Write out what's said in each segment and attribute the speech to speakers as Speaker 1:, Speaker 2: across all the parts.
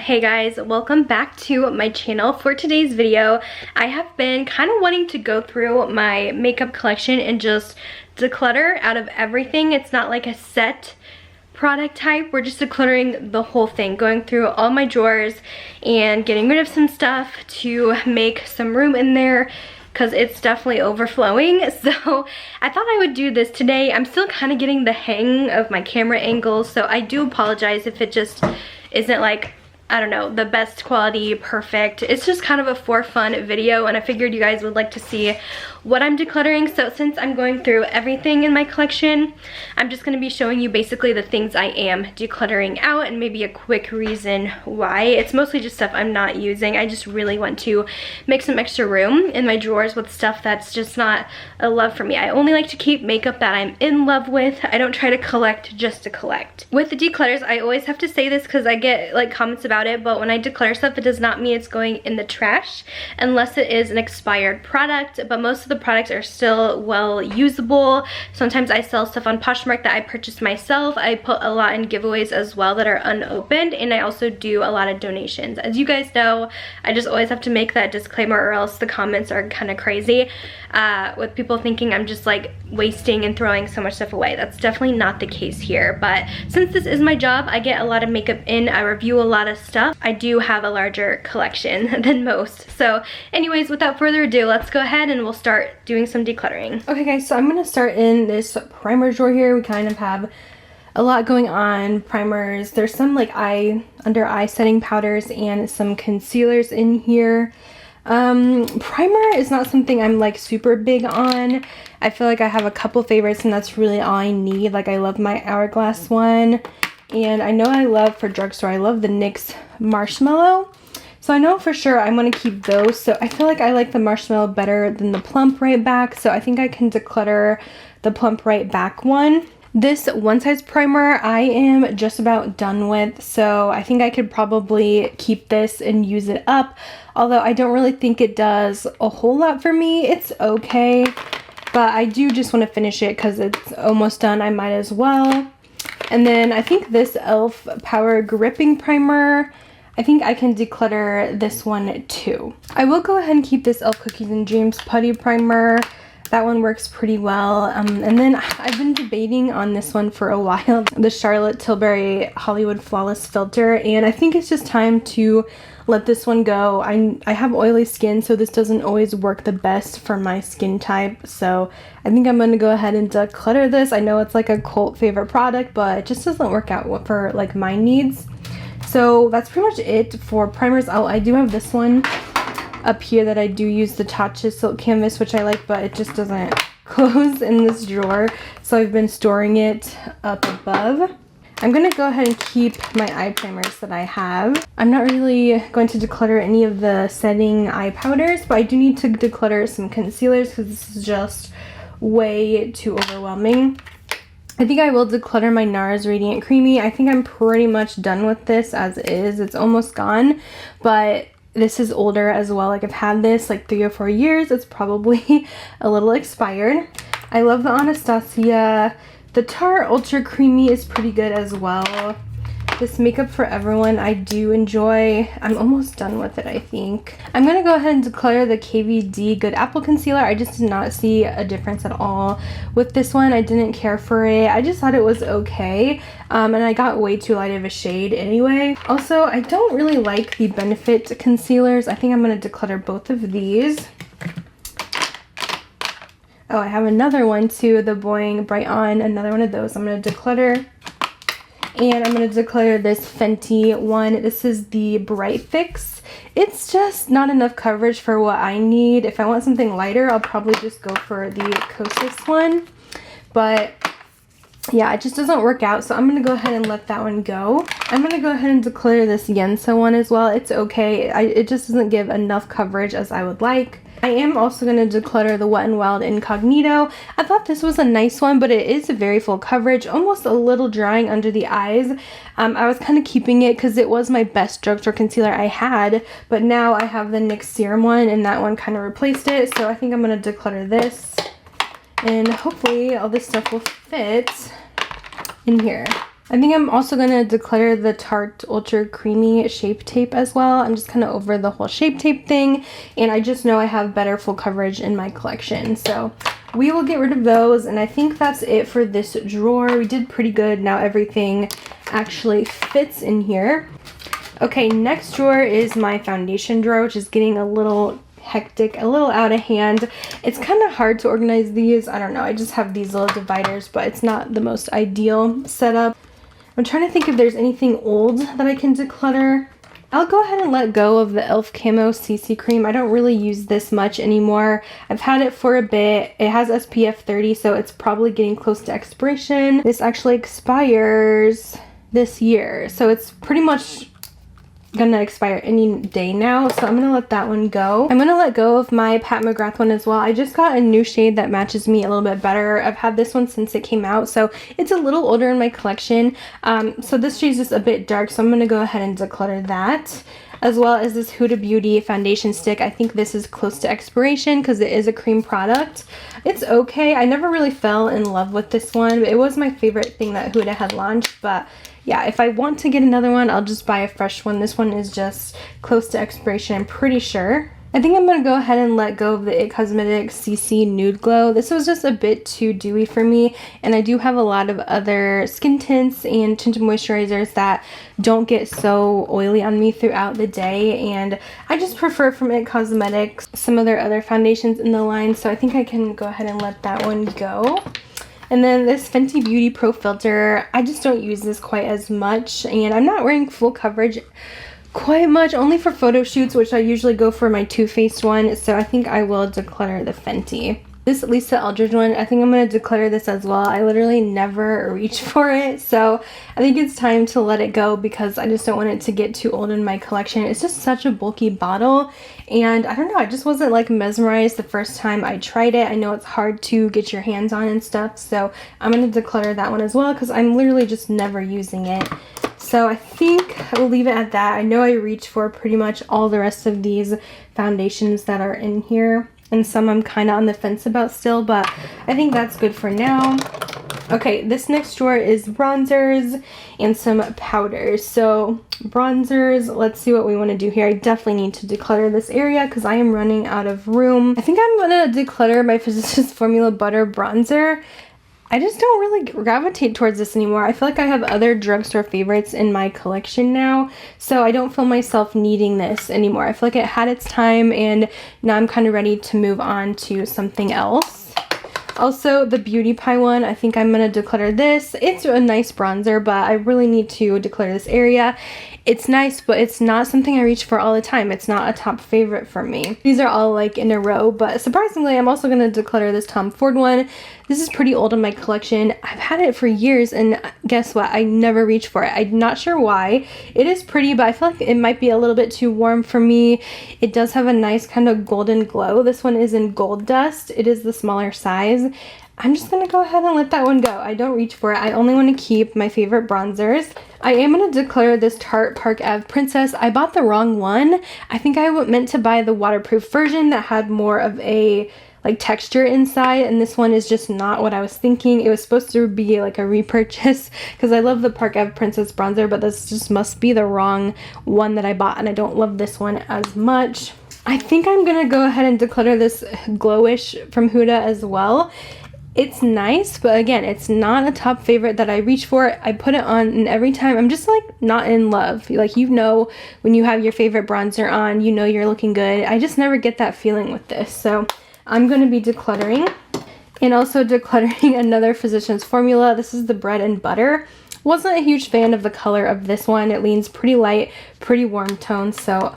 Speaker 1: Hey guys, welcome back to my channel. For today's video, I have been kind of wanting to go through my makeup collection and just declutter out of everything. It's not like a set product type. We're just decluttering the whole thing, going through all my drawers and getting rid of some stuff to make some room in there because it's definitely overflowing. So I thought I would do this today. I'm still kind of getting the hang of my camera angles, so I do apologize if it just isn't like, I don't know, the best quality, perfect. It's just kind of a for fun video, and I figured you guys would like to see what I'm decluttering. So since I'm going through everything in my collection, I'm just going to be showing you basically the things I am decluttering out and maybe a quick reason why. It's mostly just stuff I'm not using. I just really want to make some extra room in my drawers with stuff that's just not a love for me. I only like to keep makeup that I'm in love with. I don't try to collect just to collect. With the declutters, I always have to say this because I get like comments about it, but when I declutter stuff, it does not mean it's going in the trash unless it is an expired product. But most of the products are still well usable. Sometimes I sell stuff on Poshmark that I purchased myself. I put a lot in giveaways as well that are unopened, and I also do a lot of donations. As you guys know, I just always have to make that disclaimer or else the comments are kind of crazy with people thinking I'm just like wasting and throwing so much stuff away. That's definitely not the case here, but since this is my job, I get a lot of makeup in, I review a lot of stuff. I do have a larger collection than most. So anyways, without further ado, let's go ahead and we'll start doing some decluttering. Okay guys, so I'm gonna start in this primer drawer here. We kind of have a lot going on. Primers, there's some like under eye setting powders and some concealers in here. Primer is not something I'm like super big on. I feel like I have a couple favorites and that's really all I need. Like I love my Hourglass one, and I know I love for drugstore, I love the NYX Marshmallow. So I know for sure I'm going to keep those. So I feel like I like the Marshmallow better than the Plump Right Back. So I think I can declutter the Plump Right Back one. This One Size primer I am just about done with. So I think I could probably keep this and use it up. Although I don't really think it does a whole lot for me. It's okay. But I do just want to finish it because it's almost done. I might as well. And then I think this e.l.f. Power Gripping Primer, I think I can declutter this one too. I will go ahead and keep this e.l.f. Cookies and Dreams Putty Primer. That one works pretty well. And then I've been debating on this one for a while, the Charlotte Tilbury Hollywood Flawless Filter, and I think it's just time to let this one go. I have oily skin, so this doesn't always work the best for my skin type, so I think I'm gonna go ahead and declutter this. I know it's like a cult favorite product, but it just doesn't work out for like my needs. So that's pretty much it for primers. I do have this one up here that I do use, the Tatcha Silk Canvas, which I like, but it just doesn't close in this drawer, so I've been storing it up above. I'm going to go ahead and keep my eye primers that I have. I'm not really going to declutter any of the setting eye powders, but I do need to declutter some concealers because this is just way too overwhelming. I think I will declutter my NARS Radiant Creamy. I think I'm pretty much done with this as is. It's almost gone, but this is older as well. Like I've had this like 3 or 4 years. It's probably a little expired. I love the Anastasia. The Tarte Ultra Creamy is pretty good as well. This Makeup for Everyone I do enjoy. I'm almost done with it, I think. I'm going to go ahead and declutter the KVD Good Apple Concealer. I just did not see a difference at all with this one. I didn't care for it. I just thought it was okay. And I got way too light of a shade anyway. Also, I don't really like the Benefit concealers. I think I'm going to declutter both of these. Oh, I have another one too, the Boing Bright On, another one of those I'm going to declutter. And I'm going to declutter this Fenty one. This is the Bright Fix. It's just not enough coverage for what I need. If I want something lighter, I'll probably just go for the Kosas one. But yeah, it just doesn't work out, so I'm going to go ahead and let that one go. I'm going to go ahead and declutter this Yensa one as well. It's okay. It just doesn't give enough coverage as I would like. I am also going to declutter the Wet n Wild Incognito. I thought this was a nice one, but it is very full coverage, almost a little drying under the eyes. I was kind of keeping it because it was my best drugstore concealer I had, but now I have the NYX Serum one, and that one kind of replaced it, so I think I'm going to declutter this, and hopefully all this stuff will fit in here. I think I'm also going to declutter the Tarte Ultra Creamy Shape Tape as well. I'm just kind of over the whole Shape Tape thing, and I just know I have better full coverage in my collection. So we will get rid of those, and I think that's it for this drawer. We did pretty good. Now everything actually fits in here. Okay, next drawer is my foundation drawer, which is getting a little hectic, a little out of hand. It's kind of hard to organize these. I don't know. I just have these little dividers, but it's not the most ideal setup. I'm trying to think if there's anything old that I can declutter. I'll go ahead and let go of the e.l.f. Camo CC Cream. I don't really use this much anymore. I've had it for a bit. It has SPF 30, so it's probably getting close to expiration. This actually expires this year, so it's pretty much gonna expire any day now, so I'm gonna let that one go. I'm gonna let go of my Pat McGrath one as well. I just got a new shade that matches me a little bit better. I've had this one since it came out, so it's a little older in my collection. So this shade's just a bit dark, so I'm gonna go ahead and declutter that, as well as this Huda Beauty foundation stick. I think this is close to expiration because it is a cream product. It's okay. I never really fell in love with this one. It was my favorite thing that Huda had launched, but yeah, if I want to get another one, I'll just buy a fresh one. This one is just close to expiration, I'm pretty sure. I think I'm going to go ahead and let go of the IT Cosmetics CC Nude Glow. This was just a bit too dewy for me, and I do have a lot of other skin tints and tinted moisturizers that don't get so oily on me throughout the day, and I just prefer from IT Cosmetics some of their other foundations in the line, so I think I can go ahead and let that one go. And then this Fenty Beauty Pro Filter, I just don't use this quite as much, and I'm not wearing full coverage quite much, only for photo shoots, which I usually go for my Too Faced one, so I think I will declutter the Fenty. This Lisa Eldridge one, I think I'm going to declutter this as well. I literally never reach for it, so I think it's time to let it go because I just don't want it to get too old in my collection. It's just such a bulky bottle, and I don't know, I just wasn't like mesmerized the first time I tried it. I know it's hard to get your hands on and stuff, so I'm going to declutter that one as well because I'm literally just never using it. So I think I will leave it at that. I know I reach for pretty much all the rest of these foundations that are in here, and some I'm kind of on the fence about still, but I think that's good for now. Okay, this next drawer is bronzers and some powders. So bronzers, let's see what we want to do here. I definitely need to declutter this area because I am running out of room. I think I'm going to declutter my Physicians Formula Butter Bronzer. I just don't really gravitate towards this anymore. I feel like I have other drugstore favorites in my collection now, so I don't feel myself needing this anymore. I feel like it had its time, and now I'm kind of ready to move on to something else. Also, the Beauty Pie one, I think I'm going to declutter this. It's a nice bronzer, but I really need to declutter this area. It's nice, but it's not something I reach for all the time. It's not a top favorite for me. These are all like in a row, but surprisingly, I'm also going to declutter this Tom Ford one. This is pretty old in my collection. I've had it for years, and guess what? I never reach for it. I'm not sure why. It is pretty, but I feel like it might be a little bit too warm for me. It does have a nice kind of golden glow. This one is in Gold Dust. It is the smaller size. I'm just going to go ahead and let that one go. I don't reach for it. I only want to keep my favorite bronzers. I am going to declare this Tarte Park Ave Princess. I bought the wrong one. I think I meant to buy the waterproof version that had more of a like texture inside, and this one is just not what I was thinking. It was supposed to be like a repurchase because I love the Park Ave Princess bronzer, but this just must be the wrong one that I bought, and I don't love this one as much. I think I'm going to go ahead and declutter this Glowish from Huda as well. It's nice, but again, it's not a top favorite that I reach for. I put it on, and every time I'm just like not in love. Like, you know, when you have your favorite bronzer on, you know you're looking good. I just never get that feeling with this. So I'm going to be decluttering, and also decluttering another Physicians Formula. This is the Bread and Butter. Wasn't a huge fan of the color of this one. It leans pretty light, pretty warm tones, so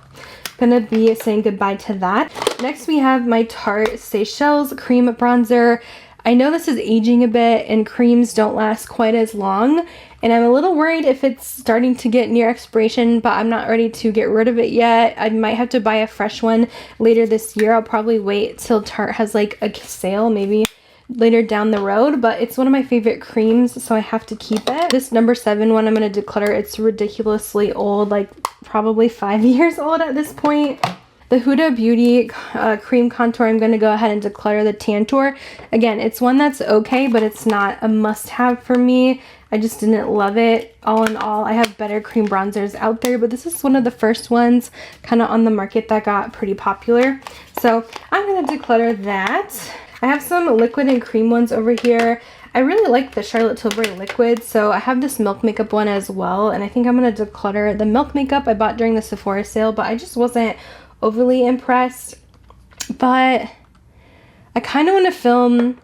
Speaker 1: gonna be saying goodbye to that. Next we have my Tarte Seychelles Cream Bronzer. I know this is aging a bit, and creams don't last quite as long, and I'm a little worried if it's starting to get near expiration, but I'm not ready to get rid of it yet. I might have to buy a fresh one later this year. I'll probably wait till Tarte has like a sale, maybe later down the road, but it's one of my favorite creams, so I have to keep it. This number 7 one I'm going to declutter. It's ridiculously old, like probably 5 years old at this point. The Huda Beauty Cream Contour, I'm going to go ahead and declutter the Tantour. Again, it's one that's okay, but it's not a must-have for me. I just didn't love it. All in all, I have better cream bronzers out there, but this is one of the first ones kind of on the market that got pretty popular. So I'm going to declutter that. I have some liquid and cream ones over here. I really like the Charlotte Tilbury liquid, so I have this Milk Makeup one as well, and I think I'm going to declutter the Milk Makeup I bought during the Sephora sale, but I just wasn't overly impressed. But I kind of want to film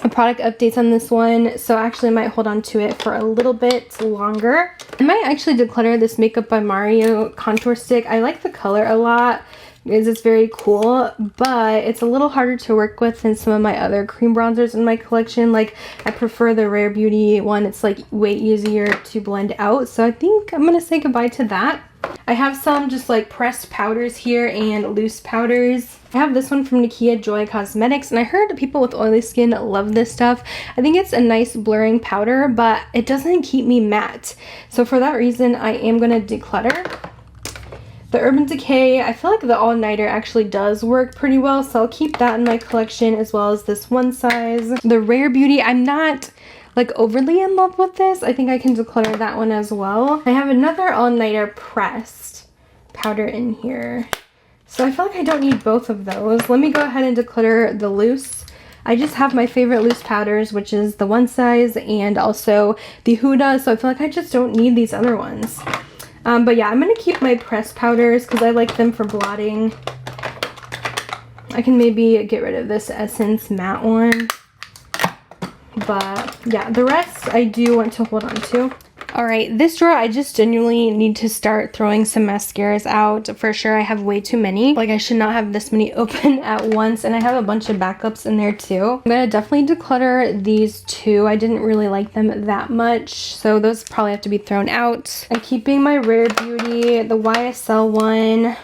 Speaker 1: a product updates on this one, so I actually might hold on to it for a little bit longer. I might actually declutter this Makeup by Mario contour stick. I like the color a lot because it's very cool, but it's a little harder to work with than some of my other cream bronzers in my collection. Like, I prefer the Rare Beauty one. It's like way easier to blend out, so I think I'm gonna say goodbye to that. I have some just like pressed powders here and loose powders. I have this one from Nakia Joy Cosmetics, and I heard people with oily skin love this stuff. I think it's a nice blurring powder, but it doesn't keep me matte. So for that reason, I am gonna declutter. The Urban Decay, I feel like the all-nighter actually does work pretty well, so I'll keep that in my collection, as well as this one size. The Rare Beauty, I'm not like overly in love with this. I think I can declutter that one as well. I have another all-nighter pressed powder in here, so I feel like I don't need both of those. Let me go ahead and declutter the loose. I just have my favorite loose powders, which is the one size and also the Huda, so I feel like I just don't need these other ones. But yeah, I'm going to keep my pressed powders because I like them for blotting. I can maybe get rid of this Essence matte one. But yeah, the rest I do want to hold on to. Alright, this drawer, I just genuinely need to start throwing some mascaras out. For sure, I have way too many. Like, I should not have this many open at once, and I have a bunch of backups in there too. I'm gonna definitely declutter these two. I didn't really like them that much, so those probably have to be thrown out. I'm keeping my Rare Beauty, the YSL one.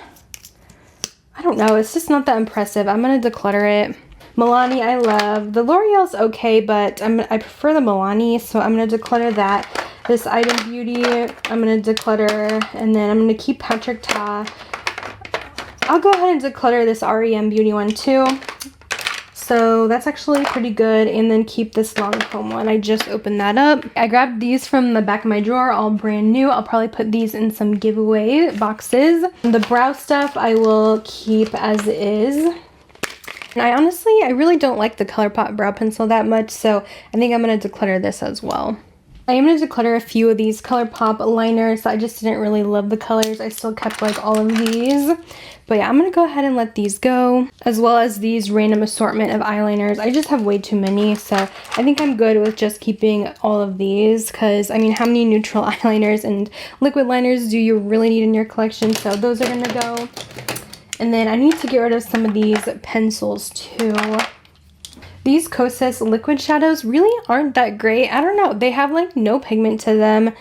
Speaker 1: I don't know, it's just not that impressive. I'm gonna declutter it. Milani, I love. The L'Oreal's okay, but I prefer the Milani, so I'm gonna declutter that. This Item Beauty, I'm going to declutter, and then I'm going to keep Patrick Ta. I'll go ahead and declutter this REM Beauty one too. So that's actually pretty good, and then keep this Lancome one. I just opened that up. I grabbed these from the back of my drawer, all brand new. I'll probably put these in some giveaway boxes. The brow stuff I will keep as is. And I really don't like the ColourPop brow pencil that much, so I think I'm going to declutter this as well. I am going to declutter a few of these ColourPop liners. I just didn't really love the colors. I still kept like all of these. But yeah, I'm going to go ahead and let these go. As well as these random assortment of eyeliners. I just have way too many. So I think I'm good with just keeping all of these. Because, I mean, how many neutral eyeliners and liquid liners do you really need in your collection? So those are going to go. And then I need to get rid of some of these pencils too. These Kosas liquid shadows really aren't that great. I don't know. They have like no pigment to them,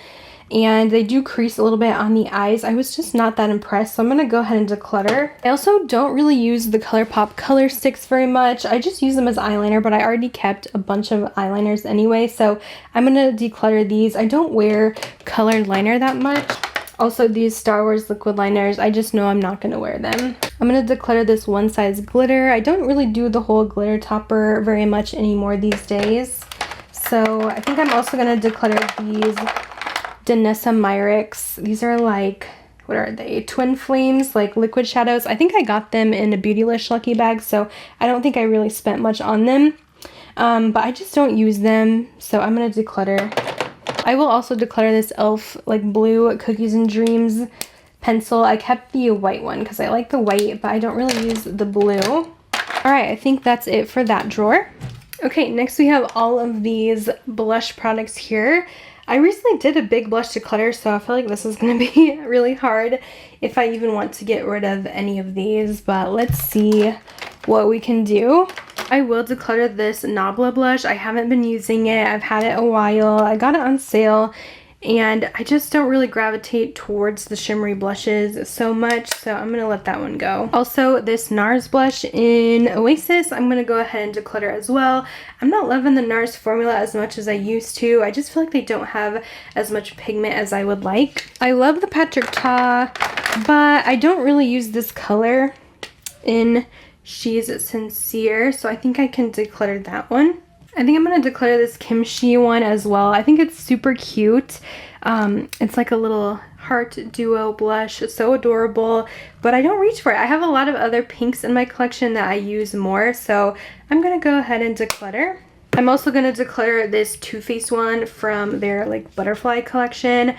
Speaker 1: and they do crease a little bit on the eyes. I was just not that impressed, so I'm going to go ahead and declutter. I also don't really use the ColourPop color sticks very much. I just use them as eyeliner, but I already kept a bunch of eyeliners anyway, so I'm going to declutter these. I don't wear colored liner that much. Also, these Star Wars liquid liners, I just know I'm not going to wear them. I'm going to declutter this one size glitter. I don't really do the whole glitter topper very much anymore these days. So I think I'm also going to declutter these Danessa Myricks. These are like, what are they? Twin Flames, like liquid shadows. I think I got them in a Beautylish lucky bag, so I don't think I really spent much on them. But I just don't use them, so I'm going to declutter. I will also declutter this e.l.f. like blue Cookies and Dreams pencil. I kept the white one because I like the white, but I don't really use the blue. Alright, I think that's it for that drawer. Okay, next we have all of these blush products here. I recently did a big blush declutter, so I feel like this is going to be really hard if I even want to get rid of any of these, but let's see what we can do. I will declutter this Nabla blush. I haven't been using it. I've had it a while. I got it on sale, and I just don't really gravitate towards the shimmery blushes so much, so I'm going to let that one go. Also, this NARS blush in Oasis, I'm going to go ahead and declutter as well. I'm not loving the NARS formula as much as I used to. I just feel like they don't have as much pigment as I would like. I love the Patrick Ta, but I don't really use this color in She's Sincere, so I think I can declutter that one. I think I'm going to declutter this kimchi one as well. I think it's super cute. It's like a little heart duo blush. It's so adorable, but I don't reach for it. I have a lot of other pinks in my collection that I use more, so I'm going to go ahead and declutter. I'm also going to declutter this Too Faced one from their like butterfly collection.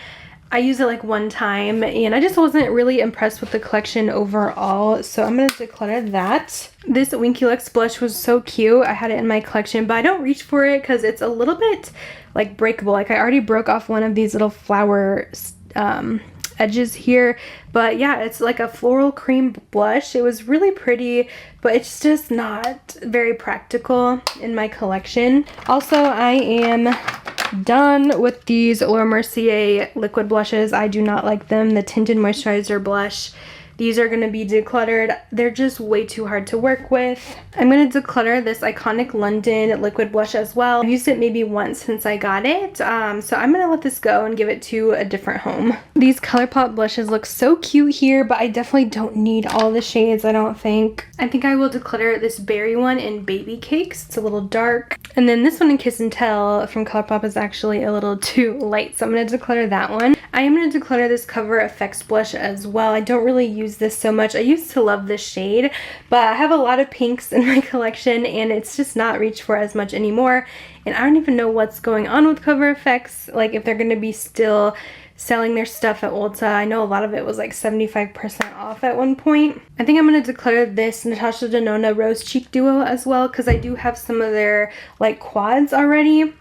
Speaker 1: I used it like one time and I just wasn't really impressed with the collection overall, so I'm going to declutter that. This Winky Lux blush was so cute. I had it in my collection, but I don't reach for it because it's a little bit like breakable. Like I already broke off one of these little flower edges here, but yeah, it's like a floral cream blush. It was really pretty, but it's just not very practical in my collection. Also, I am done with these Laura Mercier liquid blushes. I do not like them. The tinted moisturizer blush, these are going to be decluttered. They're just way too hard to work with. I'm going to declutter this Iconic London liquid blush as well. I've used it maybe once since I got it, so I'm going to let this go and give it to a different home. These ColourPop blushes look so cute here, but I definitely don't need all the shades, I don't think. I think I will declutter this berry one in Baby Cakes. It's a little dark. And then this one in Kiss and Tell from ColourPop is actually a little too light, so I'm going to declutter that one. I am going to declutter this Cover FX blush as well. I don't really use this so much. I used to love this shade, but I have a lot of pinks in my collection and it's just not reached for as much anymore. And I don't even know what's going on with Cover FX, like if they're going to be still selling their stuff at Ulta. I know a lot of it was like 75% off at one point. I think I'm going to declutter this Natasha Denona Rose Cheek Duo as well, because I do have some of their like quads already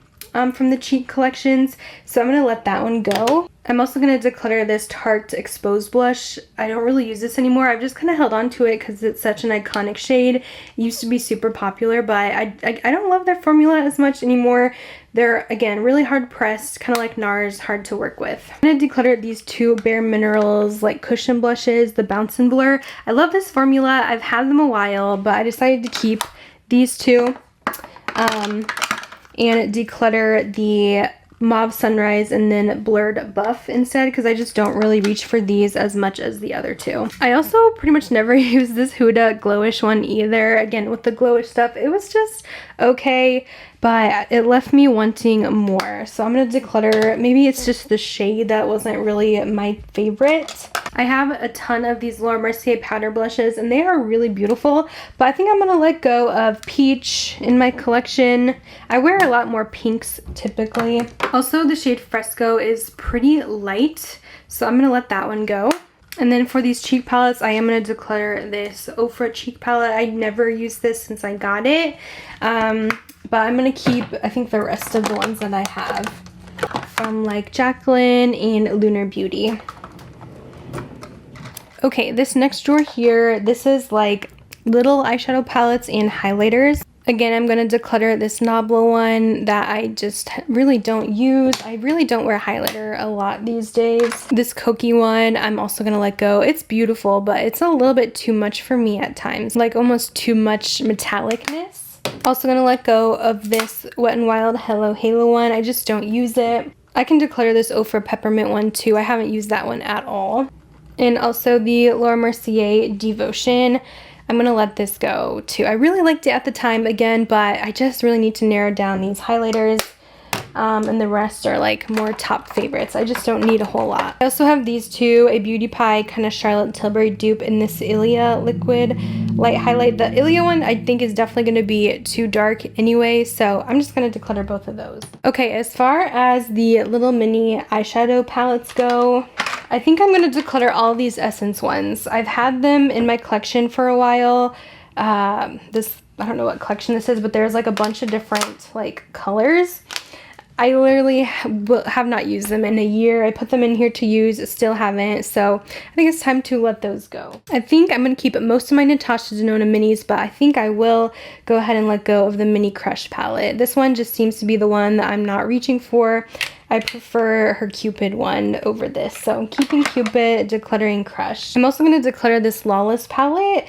Speaker 1: from the cheek collections, so I'm going to let that one go. I'm also going to declutter this Tarte Exposed blush. I don't really use this anymore. I've just kind of held on to it because it's such an iconic shade. It used to be super popular, but I don't love their formula as much anymore. They're, again, really hard pressed, kind of like NARS, hard to work with. I'm going to declutter these two Bare Minerals like cushion blushes, the Bounce and Blur. I love this formula. I've had them a while, but I decided to keep these two. And declutter the Mauve Sunrise and then Blurred Buff instead, because I just don't really reach for these as much as the other two. I also pretty much never use this Huda Glowish one either. Again, with the Glowish stuff, it was just okay, but it left me wanting more. So I'm going to declutter. Maybe it's just the shade that wasn't really my favorite. I have a ton of these Laura Mercier powder blushes and they are really beautiful, but I think I'm going to let go of Peach in my collection. I wear a lot more pinks typically. Also, the shade Fresco is pretty light, so I'm going to let that one go. And then for these cheek palettes, I am going to declutter this Ofra cheek palette. I never used this since I got it, but I'm going to keep, I think, the rest of the ones that I have from like Jacqueline and Lunar Beauty. Okay, this next drawer here, this is like little eyeshadow palettes and highlighters. Again, I'm going to declutter this Nabla one that I just really don't use. I really don't wear highlighter a lot these days. This Koki one, I'm also going to let go. It's beautiful, but it's a little bit too much for me at times. Like almost too much metallicness. Also going to let go of this Wet n Wild Hello Halo one. I just don't use it. I can declutter this Ofra Peppermint one too. I haven't used that one at all. And also the Laura Mercier Devotion. I'm going to let this go too. I really liked it at the time again, but I just really need to narrow down these highlighters. And the rest are like more top favorites. I just don't need a whole lot. I also have these two, a Beauty Pie kind of Charlotte Tilbury dupe in this Ilia liquid light highlight. The Ilia one I think is definitely going to be too dark anyway, so I'm just going to declutter both of those. Okay, as far as the little mini eyeshadow palettes go, I think I'm going to declutter all these Essence ones. I've had them in my collection for a while. I don't know what collection this is, but there's like a bunch of different like colors. I literally have not used them in a year. I put them in here to use, still haven't, so I think it's time to let those go. I think I'm going to keep most of my Natasha Denona minis, but I think I will go ahead and let go of the Mini Crush palette. This one just seems to be the one that I'm not reaching for. I prefer her Cupid one over this, so I'm keeping Cupid, decluttering Crush. I'm also going to declutter this Lawless palette.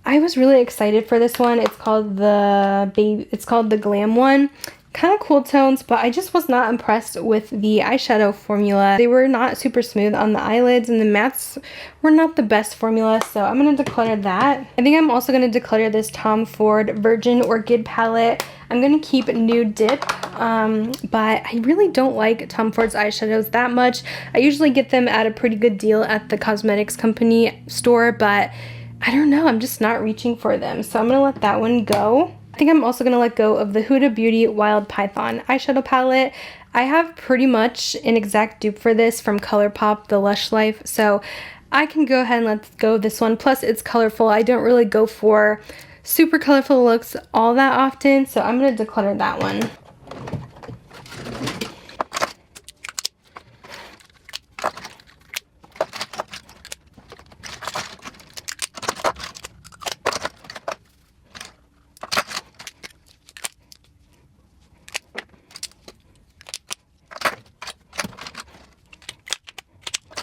Speaker 1: I was really excited for this one. It's called the Glam one. kind of cool tones, but I just was not impressed with the eyeshadow formula. They were not super smooth on the eyelids, and the mattes were not the best formula, so I'm going to declutter that. I think I'm also going to declutter this Tom Ford Virgin Orchid palette. I'm going to keep Nude Dip, but I really don't like Tom Ford's eyeshadows that much. I usually get them at a pretty good deal at the cosmetics company store, but I don't know, I'm just not reaching for them, so I'm going to let that one go. I think I'm also going to let go of the Huda Beauty Wild Python eyeshadow palette. I have pretty much an exact dupe for this from ColourPop, the Lush Life, so I can go ahead and let go of this one. Plus, it's colorful. I don't really go for super colorful looks all that often, so I'm going to declutter that one.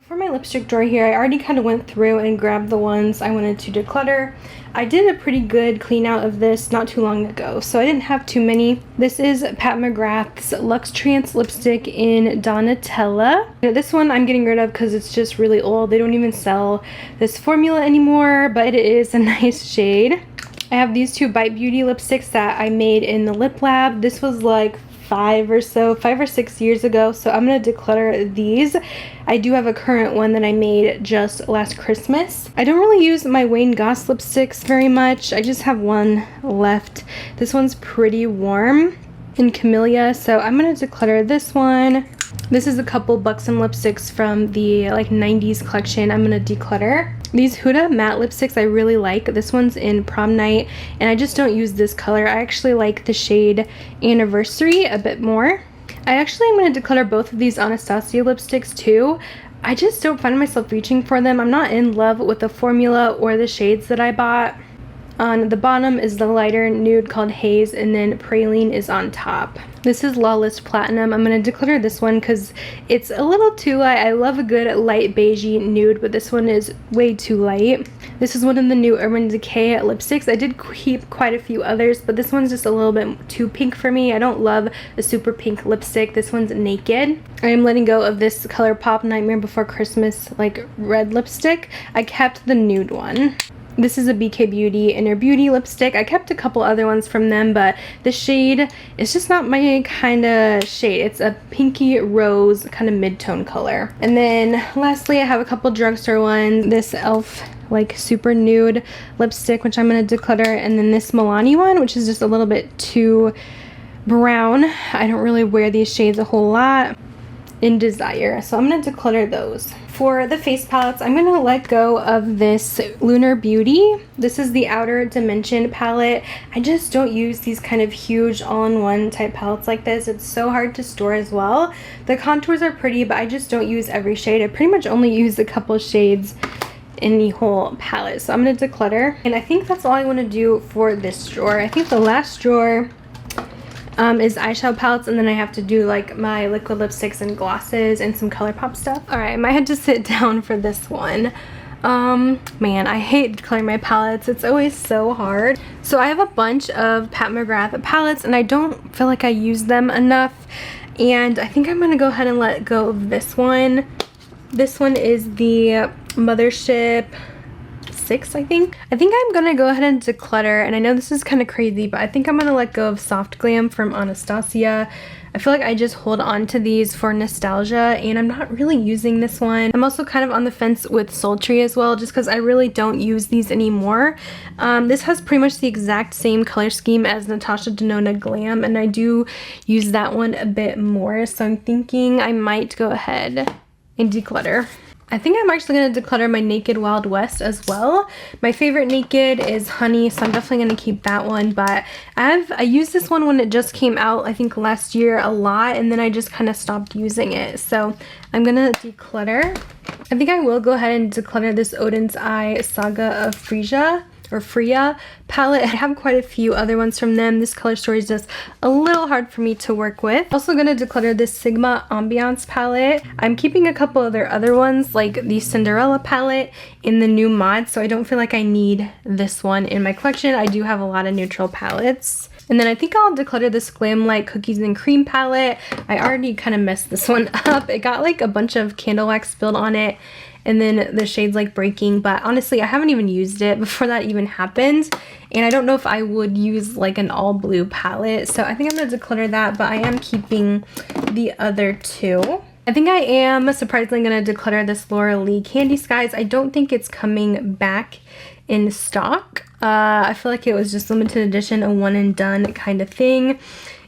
Speaker 1: For my lipstick drawer here, I already kind of went through and grabbed the ones I wanted to declutter. I did a pretty good clean out of this not too long ago, so I didn't have too many. This is Pat McGrath's Luxe Trance lipstick in Donatella. This one I'm getting rid of because it's just really old. They don't even sell this formula anymore, but it is a nice shade. I have these two Bite Beauty lipsticks that I made in the Lip Lab. This was like 5 or 6 years ago, so I'm going to declutter these. I do have a current one that I made just last Christmas. I don't really use my Wayne Goss lipsticks very much. I just have one left. This one's pretty warm in Camellia, so I'm going to declutter this one. This is a couple Buxom lipsticks from the like 90s collection I'm going to declutter. These Huda matte lipsticks I really like. This one's in Prom Night, and I just don't use this color. I actually like the shade Anniversary a bit more. I actually am going to declutter both of these Anastasia lipsticks too. I just don't find myself reaching for them. I'm not in love with the formula or the shades that I bought. On the bottom is the lighter nude called Haze, and then Praline is on top. This is Lawless Platinum. I'm going to declutter this one because it's a little too light. I love a good light beigey nude, but this one is way too light. This is one of the new Urban Decay lipsticks. I did keep quite a few others, but this one's just a little bit too pink for me. I don't love a super pink lipstick. This one's Naked. I am letting go of this ColourPop Nightmare Before Christmas like red lipstick. I kept the nude one. This is a BK Beauty Inner Beauty lipstick. I kept a couple other ones from them, but the shade is just not my kind of shade. It's a pinky rose kind of mid-tone color. And then lastly, I have a couple drugstore ones. This e.l.f. like super nude lipstick, which I'm going to declutter. And then this Milani one, which is just a little bit too brown. I don't really wear these shades a whole lot. In Desire, so I'm going to declutter those. For the face palettes, I'm going to let go of this Lunar Beauty. This is the Outer Dimension palette. I just don't use these kind of huge all-in-one type palettes like this. It's so hard to store as well. The contours are pretty, but I just don't use every shade. I pretty much only use a couple shades in the whole palette, so I'm going to declutter. And I think that's all I want to do for this drawer. I think the last drawer is eyeshadow palettes, and then I have to do like my liquid lipsticks and glosses and some ColourPop stuff. Alright, I might have to sit down for this one. Man, I hate decluttering my palettes. It's always so hard. So I have a bunch of Pat McGrath palettes, and I don't feel like I use them enough. And I think I'm going to go ahead and let go of this one. This one is the Mothership 6, I think. I think I'm gonna go ahead and declutter, and I know this is kind of crazy, but I think I'm gonna let go of Soft Glam from Anastasia. I feel like I just hold on to these for nostalgia, and I'm not really using this one. I'm also kind of on the fence with Sultry as well, just because I really don't use these anymore. This has pretty much the exact same color scheme as Natasha Denona Glam, and I do use that one a bit more, so I'm thinking I might go ahead and declutter. I think I'm actually going to declutter my Naked Wild West as well. My favorite Naked is Honey, so I'm definitely going to keep that one. But I used this one when it just came out, I think last year, a lot, and then I just kind of stopped using it. So I'm going to declutter. I think I will go ahead and declutter this Odin's Eye Saga of Freya palette. I have quite a few other ones from them. This color story is just a little hard for me to work with. Also going to declutter this Sigma Ambiance palette. I'm keeping a couple of their other ones, like the Cinderella palette in the new mod, so I don't feel like I need this one in my collection. I do have a lot of neutral palettes. And then I think I'll declutter this Glam Light Cookies and Cream palette. I already kind of messed this one up. It got like a bunch of candle wax spilled on it, and then the shade's like breaking, but honestly I haven't even used it before that even happened, and I don't know if I would use like an all blue palette, so I think I'm gonna declutter that, but I am keeping the other two. I think I am surprisingly gonna declutter this Laura Lee Candy Skies. I don't think it's coming back in stock. I feel like it was just limited edition, a one and done kind of thing.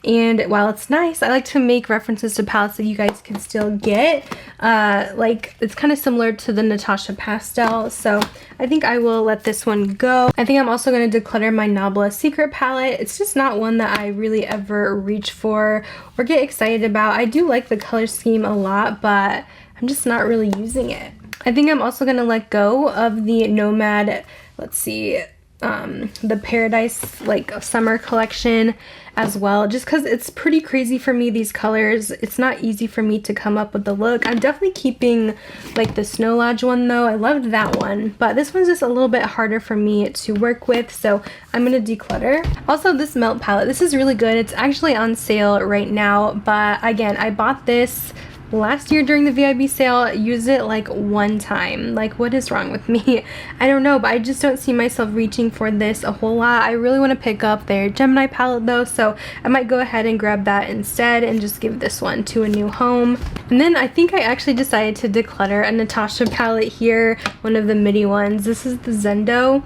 Speaker 1: And while it's nice, I like to make references to palettes that you guys can still get. Like, it's kind of similar to the Natasha Pastel, so I think I will let this one go. I think I'm also going to declutter my Nabla Secret palette. It's just not one that I really ever reach for or get excited about. I do like the color scheme a lot, but I'm just not really using it. I think I'm also going to let go of the Nomad, let's see, the Paradise like summer collection as well, just because it's pretty crazy for me, these colors. It's not easy for me to come up with the look. I'm definitely keeping like the Snow Lodge one though. I loved that one, but this one's just a little bit harder for me to work with, so I'm gonna declutter. Also, this Melt palette, this is really good. It's actually on sale right now, but again, I bought this last year during the VIB sale, used it like one time. Like, what is wrong with me? I don't know, but I just don't see myself reaching for this a whole lot. I really want to pick up their Gemini palette though, so I might go ahead and grab that instead and just give this one to a new home. And then I think I actually decided to declutter a Natasha palette here, one of the midi ones. This is the Zendo.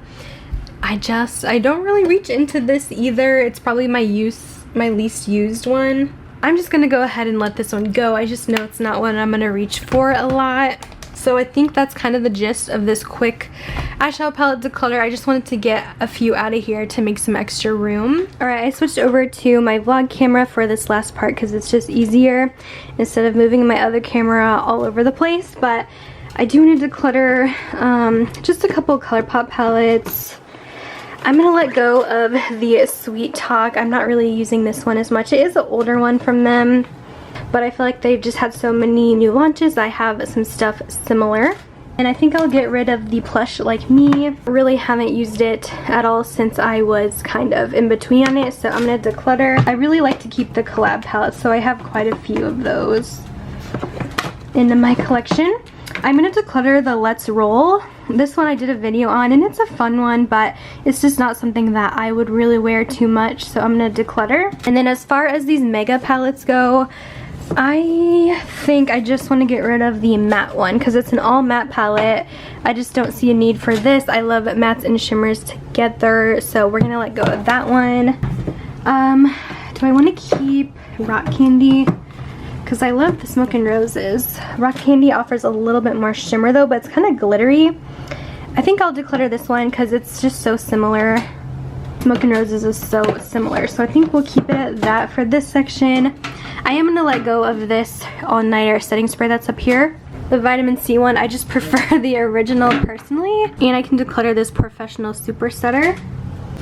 Speaker 1: I don't really reach into this either. It's probably my least used one. I'm just gonna go ahead and let this one go. I just know it's not one I'm gonna reach for a lot. So I think that's kind of the gist of this quick eyeshadow palette declutter. I just wanted to get a few out of here to make some extra room. Alright, I switched over to my vlog camera for this last part because it's just easier instead of moving my other camera all over the place. But I do want to declutter just a couple ColourPop palettes. I'm going to let go of the Sweet Talk. I'm not really using this one as much. It is an older one from them, but I feel like they've just had so many new launches. I have some stuff similar. And I think I'll get rid of the Plush Like Me. Really haven't used it at all since I was kind of in between on it, so I'm going to declutter. I really like to keep the collab palettes, so I have quite a few of those in my collection. I'm going to declutter the Let's Roll. This one I did a video on, and it's a fun one, but it's just not something that I would really wear too much, so I'm going to declutter. And then as far as these mega palettes go, I think I just want to get rid of the matte one because it's an all matte palette. I just don't see a need for this. I love mattes and shimmers together, so we're going to let go of that one. Do I want to keep Rock Candy? Because I love the Smoke and Roses. Rock Candy offers a little bit more shimmer though, but it's kind of glittery. I think I'll declutter this one because it's just so similar. Smoke and Roses is so similar, so I think we'll keep it at that for this section. I am going to let go of this All Nighter setting spray that's up here. The vitamin C one, I just prefer the original personally. And I can declutter this Professional Super Setter.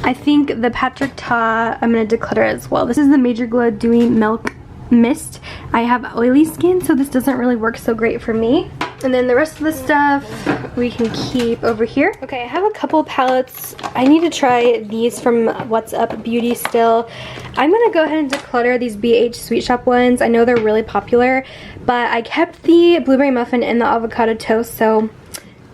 Speaker 1: I think the Patrick Ta I'm going to declutter as well. This is the Major Glow Dewy Milk Mist. I have oily skin, so this doesn't really work so great for me. And then the rest of the stuff we can keep over here. Okay, I have a couple palettes. I need to try these from What's Up Beauty still. I'm gonna go ahead and declutter these BH Sweet Shop ones. I know they're really popular, but I kept the Blueberry Muffin and the Avocado Toast, so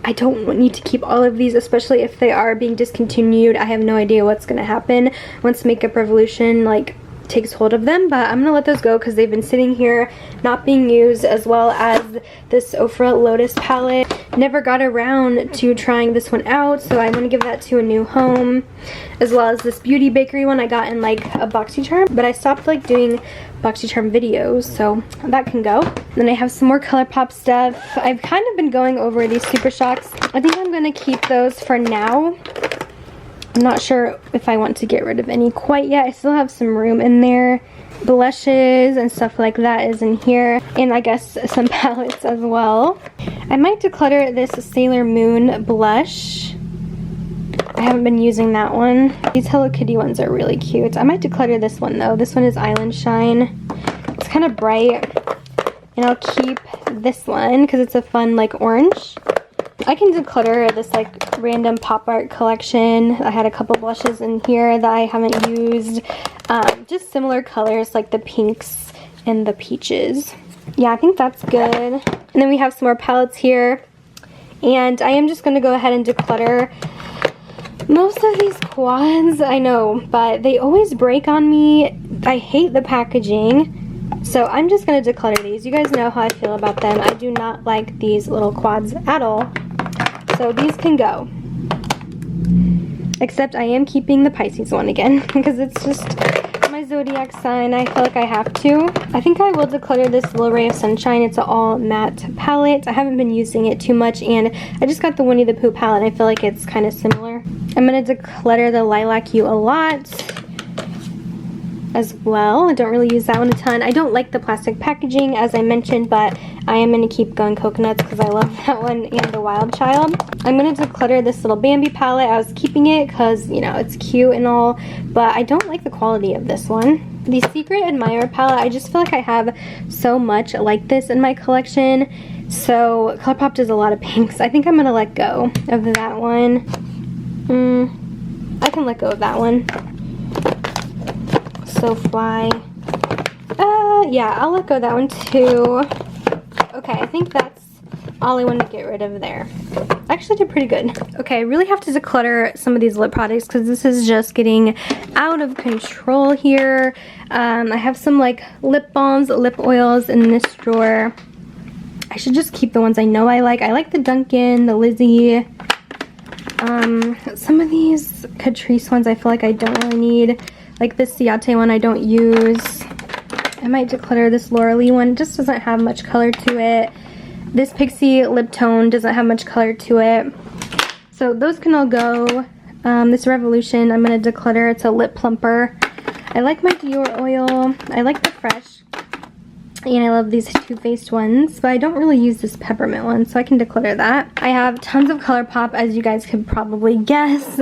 Speaker 1: I don't need to keep all of these, especially if they are being discontinued. I have no idea what's gonna happen once Makeup Revolution like takes hold of them, but I'm gonna let those go because they've been sitting here not being used, as well as this Ofra Lotus palette. Never got around to trying this one out, so I'm gonna give that to a new home, as well as this Beauty Bakery one I got in like a BoxyCharm, but I stopped like doing BoxyCharm videos, so that can go. Then I have some more ColourPop stuff. I've kind of been going over these Super Shocks. I think I'm gonna keep those for now. I'm not sure if I want to get rid of any quite yet. I still have some room in there. Blushes and stuff like that is in here. And I guess some palettes as well. I might declutter this Sailor Moon blush. I haven't been using that one. These Hello Kitty ones are really cute. I might declutter this one though. This one is Island Shine. It's kind of bright. And I'll keep this one because it's a fun like orange. I can declutter this like random pop art collection. I had a couple blushes in here that I haven't used. Just similar colors like the pinks and the peaches. Yeah, I think that's good. And then we have some more palettes here. And I am just going to go ahead and declutter most of these quads. I know, but they always break on me. I hate the packaging. So I'm just going to declutter these. You guys know how I feel about them. I do not like these little quads at all. So these can go. Except I am keeping the Pisces one again because it's just my zodiac sign. I feel like I have to. I think I will declutter this Little Ray of Sunshine. It's an all matte palette. I haven't been using it too much, and I just got the Winnie the Pooh palette. I feel like it's kind of similar. I'm going to declutter the Lilac You a lot as well. I don't really use that one a ton. I don't like the plastic packaging, as I mentioned, but I am going to keep going coconuts because I love that one, and the Wild Child. I'm going to declutter this little Bambi palette. I was keeping it because, you know, it's cute and all, but I don't like the quality of this one. The Secret Admirer palette, I just feel like I have so much like this in my collection. So ColourPop does a lot of pinks. I think I'm going to let go of that one. I can let go of that one. So Fly. Yeah, I'll let go of that one too. Okay, I think that's all I want to get rid of there. I actually did pretty good. Okay, I really have to declutter some of these lip products because this is just getting out of control here. I have some like lip balms, lip oils in this drawer. I should just keep the ones I know I like. I like the Dunkin', the Lizzie. Some of these Catrice ones I feel like I don't really need. Like this Ciate one I don't use. I might declutter this Laura Lee one. It just doesn't have much color to it. This Pixie lip tone doesn't have much color to it. So those can all go. This Revolution I'm going to declutter. It's a lip plumper. I like my Dior oil. I like the Fresh. And I love these Too Faced ones, but I don't really use this peppermint one, so I can declutter that. I have tons of ColourPop, as you guys could probably guess.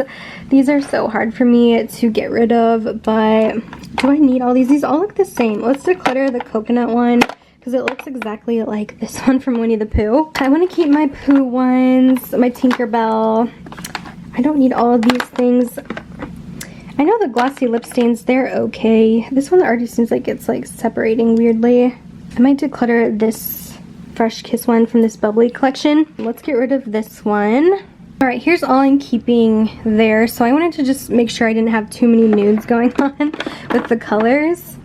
Speaker 1: These are so hard for me to get rid of, but do I need all these? These all look the same. Let's declutter the coconut one because it looks exactly like this one from Winnie the Pooh. I want to keep my Pooh ones, my Tinkerbell. I don't need all of these things. I know the glossy lip stains, they're okay. This one already seems like it's like separating weirdly. I might declutter this Fresh Kiss one from this Bubbly collection. Let's get rid of this one. Alright, here's all I'm keeping there. So I wanted to just make sure I didn't have too many nudes going on with the colors.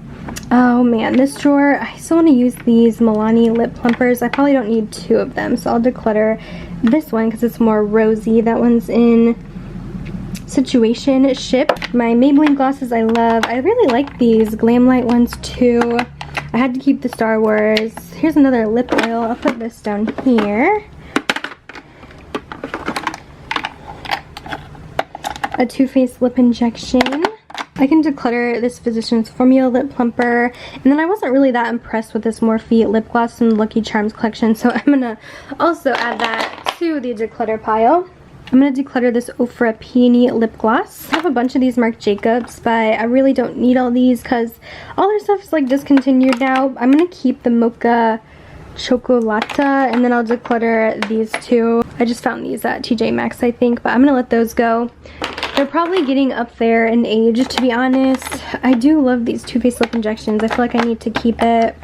Speaker 1: Oh man, this drawer, I still want to use these Milani lip plumpers. I probably don't need two of them, so I'll declutter this one because it's more rosy. That one's in Situation Ship. My Maybelline glosses I love. I really like these Glam Light ones too. I had to keep the Star Wars. Here's another lip oil. I'll put this down here. A Too Faced lip injection. I can declutter this Physicians Formula lip plumper. And then I wasn't really that impressed with this Morphe lip gloss from the Lucky Charms collection, so I'm going to also add that to the declutter pile. I'm going to declutter this Ofra Peony lip gloss. I have a bunch of these Marc Jacobs, but I really don't need all these because all their stuff is like discontinued now. I'm going to keep the Mocha Chocolata, and then I'll declutter these two. I just found these at TJ Maxx, I think, but I'm going to let those go. They're probably getting up there in age, to be honest. I do love these Too Faced lip injections. I feel like I need to keep it.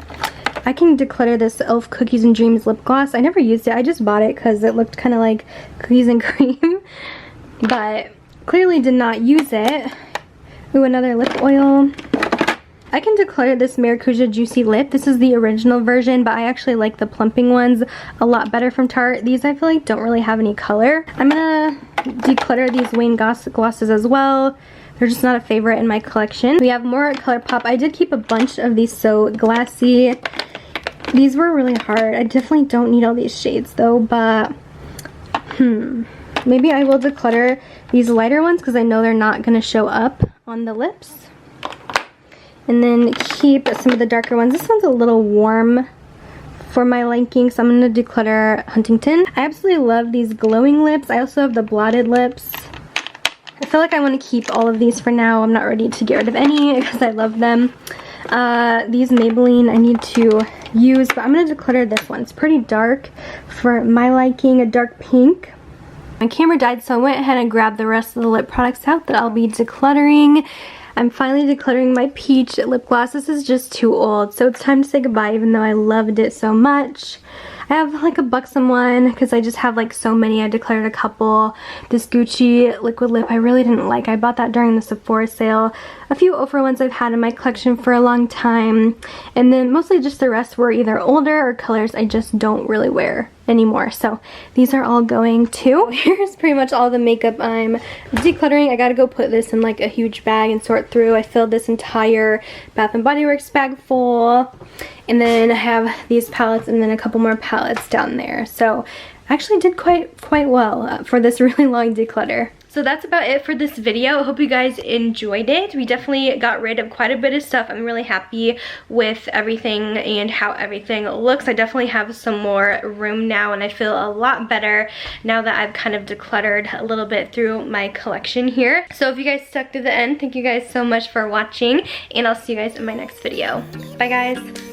Speaker 1: I can declutter this e.l.f. Cookies and Dreams lip gloss. I never used it. I just bought it because it looked kind of like cookies and cream. But clearly did not use it. Ooh, another lip oil. I can declutter this Maracuja Juicy Lip. This is the original version, but I actually like the plumping ones a lot better from Tarte. These I feel like don't really have any color. I'm gonna declutter these Wayne glosses as well. They're just not a favorite in my collection. We have more ColourPop. I did keep a bunch of these So Glassy. These were really hard. I definitely don't need all these shades though, but maybe I will declutter these lighter ones because I know they're not going to show up on the lips. And then keep some of the darker ones. This one's a little warm for my liking, so I'm going to declutter Huntington. I absolutely love these glowing lips. I also have the blotted lips. I feel like I want to keep all of these for now. I'm not ready to get rid of any because I love them. These Maybelline I need to use, but I'm gonna declutter this one. It's pretty dark for my liking, a dark pink. My camera died, so I went ahead and grabbed the rest of the lip products out that I'll be decluttering. I'm finally decluttering my peach lip gloss. This is just too old, so it's time to say goodbye, even though I loved it so much. I have like a buxom one because I just have like so many. I declared a couple. This Gucci liquid lip I really didn't like. I bought that during the Sephora sale. A few Ofra ones I've had in my collection for a long time. And then mostly just the rest were either older or colors I just don't really wear anymore. So these are all going too. Here's pretty much all the makeup I'm decluttering. I gotta go put this in like a huge bag and sort through. I filled this entire Bath & Body Works bag full. And then I have these palettes and then a couple more palettes down there. So I actually did quite well for this really long declutter. So that's about it for this video. I hope you guys enjoyed it. We definitely got rid of quite a bit of stuff. I'm really happy with everything and how everything looks. I definitely have some more room now and I feel a lot better now that I've kind of decluttered a little bit through my collection here. So if you guys stuck to the end, thank you guys so much for watching and I'll see you guys in my next video. Bye guys.